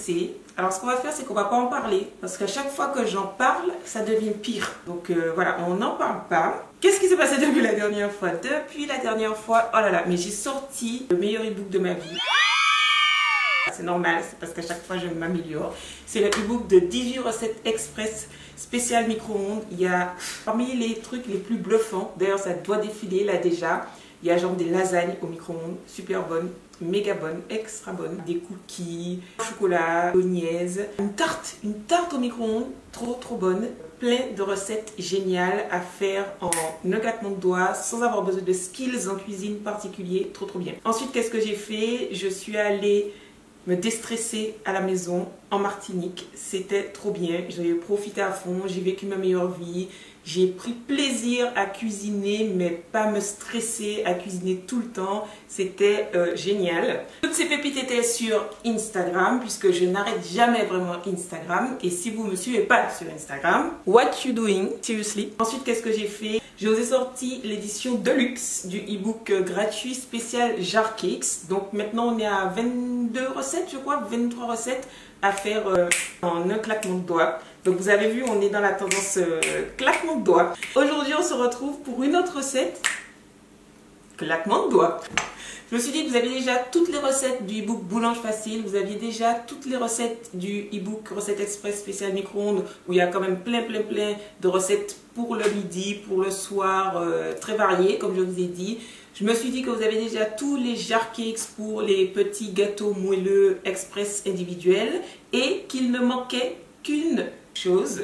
stressée. Alors ce qu'on va faire, c'est qu'on va pas en parler. Parce qu'à chaque fois que j'en parle, ça devient pire. Donc voilà, on n'en parle pas. Qu'est-ce qui s'est passé depuis la dernière fois? Depuis la dernière fois, oh là là, mais j'ai sorti le meilleur e-book de ma vie. C'est normal, c'est parce qu'à chaque fois je m'améliore. C'est le e-book de 18 recettes express spécial micro-ondes. Il y a parmi les trucs les plus bluffants, d'ailleurs ça doit défiler là déjà. Il y a genre des lasagnes au micro-ondes, super bonnes, méga bonnes, extra bonnes. Des cookies, chocolat, bolognaise. Une tarte au micro-ondes, trop bonne. Plein de recettes géniales à faire en un claquement de doigts sans avoir besoin de skills en cuisine particulier, trop bien. Ensuite, qu'est-ce que j'ai fait? Je suis allée me déstresser à la maison en Martinique. C'était trop bien, j'ai profité à fond, j'ai vécu ma meilleure vie. J'ai pris plaisir à cuisiner, mais pas me stresser à cuisiner tout le temps. C'était génial. Toutes ces pépites étaient sur Instagram, puisque je n'arrête jamais vraiment Instagram. Et si vous ne me suivez pas sur Instagram, what you doing? Seriously. Ensuite, qu'est-ce que j'ai fait? Je vous ai sorti l'édition Deluxe du e-book gratuit spécial Jar Cakes. Donc maintenant, on est à 22 recettes, je crois, 23 recettes à faire en un claquement de doigts. Donc vous avez vu, on est dans la tendance claquement de doigts. Aujourd'hui, on se retrouve pour une autre recette, claquement de doigts. Je me suis dit que vous aviez déjà toutes les recettes du e-book Boulange Facile, vous aviez déjà toutes les recettes du e-book Recettes Express spécial micro-ondes, où il y a quand même plein de recettes pour le midi, pour le soir, très variées, comme je vous ai dit. Je me suis dit que vous avez déjà tous les jar cakes pour les petits gâteaux moelleux express individuels et qu'il ne manquait qu'une chose,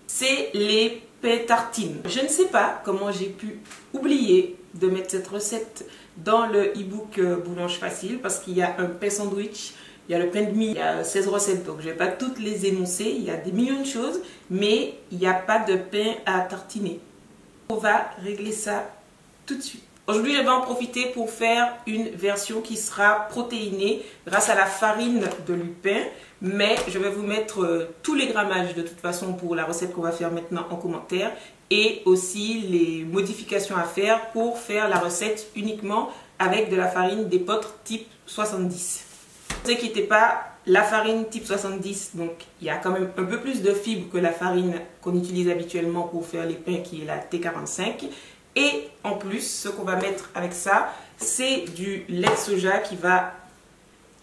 c'est les pains tartines. Je ne sais pas comment j'ai pu oublier de mettre cette recette dans le e-book Boulange Facile parce qu'il y a un pain sandwich, il y a le pain de mie, il y a 16 recettes, donc je ne vais pas toutes les énoncer, il y a des millions de choses, mais il n'y a pas de pain à tartiner. On va régler ça tout de suite. Aujourd'hui, je vais en profiter pour faire une version qui sera protéinée grâce à la farine de lupin. Mais je vais vous mettre tous les grammages de toute façon pour la recette qu'on va faire maintenant en commentaire. Et aussi les modifications à faire pour faire la recette uniquement avec de la farine d'épeautre type 70. Ne vous inquiétez pas, la farine type 70, donc il y a quand même un peu plus de fibres que la farine qu'on utilise habituellement pour faire les pains qui est la T45. Et en plus, ce qu'on va mettre avec ça, c'est du lait de soja qui va,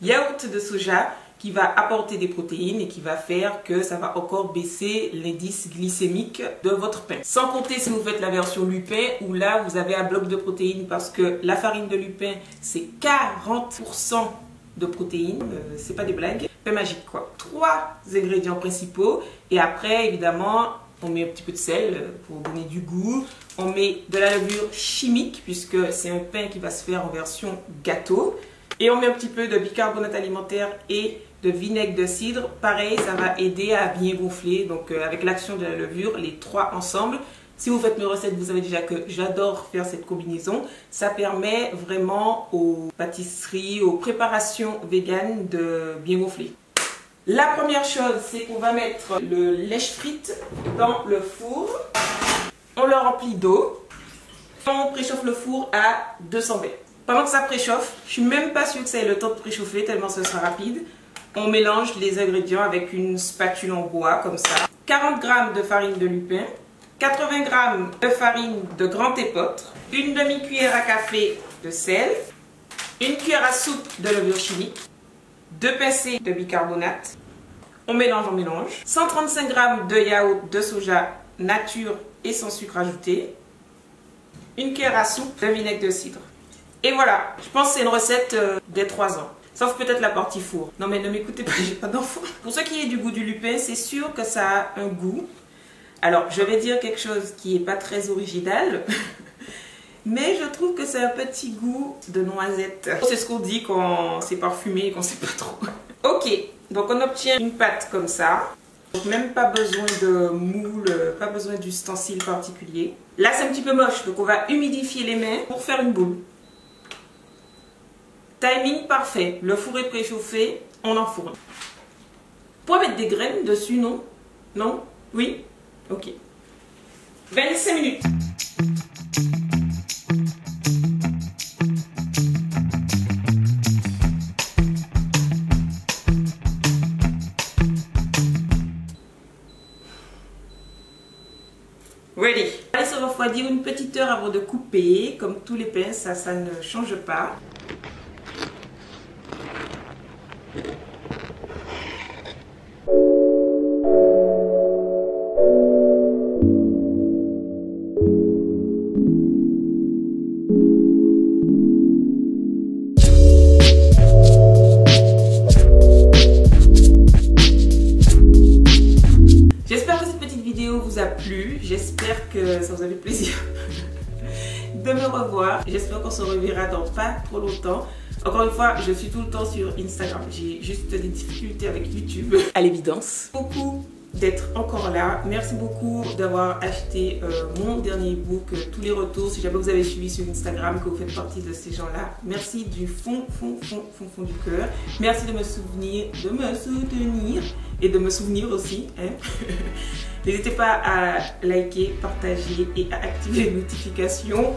yaourt de soja, qui va apporter des protéines et qui va faire que ça va encore baisser l'indice glycémique de votre pain. Sans compter si vous faites la version lupin, où là, vous avez un bloc de protéines parce que la farine de lupin, c'est 40% de protéines, c'est pas des blagues. Pain magique quoi. 3 ingrédients principaux et après, évidemment, on met un petit peu de sel pour donner du goût. On met de la levure chimique puisque c'est un pain qui va se faire en version gâteau. Et on met un petit peu de bicarbonate alimentaire et de vinaigre de cidre. Pareil, ça va aider à bien gonfler. Donc avec l'action de la levure, les 3 ensemble. Si vous faites mes recettes, vous savez déjà que j'adore faire cette combinaison. Ça permet vraiment aux pâtisseries, aux préparations véganes de bien gonfler. La première chose, c'est qu'on va mettre le lèche-frites dans le four. On le remplit d'eau. On préchauffe le four à 200 B. Pendant que ça préchauffe, je suis même pas sûre que ça ait le temps de préchauffer tellement ce sera rapide. On mélange les ingrédients avec une spatule en bois comme ça. 40 g de farine de lupin, 80 g de farine de grand épeautre, une demi-cuillère à café de sel, une cuillère à soupe de levure chimique, 2 pincées de bicarbonate. On mélange, 135 g de yaourt de soja nature et sans sucre ajouté, une cuillère à soupe de vinaigre de cidre. Et voilà, je pense que c'est une recette des 3 ans. Sauf peut-être la partie four. Non mais ne m'écoutez pas, j'ai pas d'enfant. Pour ce qui est du goût du lupin, c'est sûr que ça a un goût. Alors, je vais dire quelque chose qui n'est pas très original. Mais je trouve que c'est un petit goût de noisette. C'est ce qu'on dit quand c'est parfumé et qu'on ne sait pas trop. Ok, donc on obtient une pâte comme ça. Donc même pas besoin de moule, pas besoin d'ustensile particulier. Là c'est un petit peu moche, donc on va humidifier les mains pour faire une boule. Timing parfait, le four est préchauffé, on enfourne. Pour mettre des graines dessus, non? Non? Oui? Ok. 25 minutes. Ready. Allez, ça refroidir une petite heure avant de couper. Comme tous les pains, ça ne change pas. J'espère que cette petite vidéo vous a plu, j'espère que ça vous a fait plaisir de me revoir. J'espère qu'on se reverra dans pas trop longtemps. Encore une fois, je suis tout le temps sur Instagram, j'ai juste des difficultés avec YouTube, à l'évidence. Beaucoup d'être encore là, merci beaucoup d'avoir acheté mon dernier ebook, tous les retours, si jamais vous avez suivi sur Instagram, que vous faites partie de ces gens-là, merci du fond du cœur, merci de me soutenir et de me souvenir aussi, hein. N'hésitez pas à liker, partager et à activer les notifications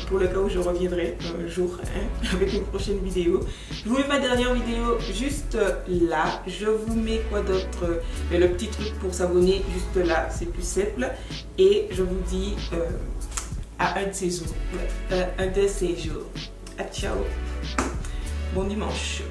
pour le cas où je reviendrai un jour, hein, avec une prochaine vidéo. Je vous mets ma dernière vidéo juste là. Je vous mets quoi d'autre? Le petit truc pour s'abonner juste là, c'est plus simple. Et je vous dis à un de ces jours. À ciao. Bon dimanche.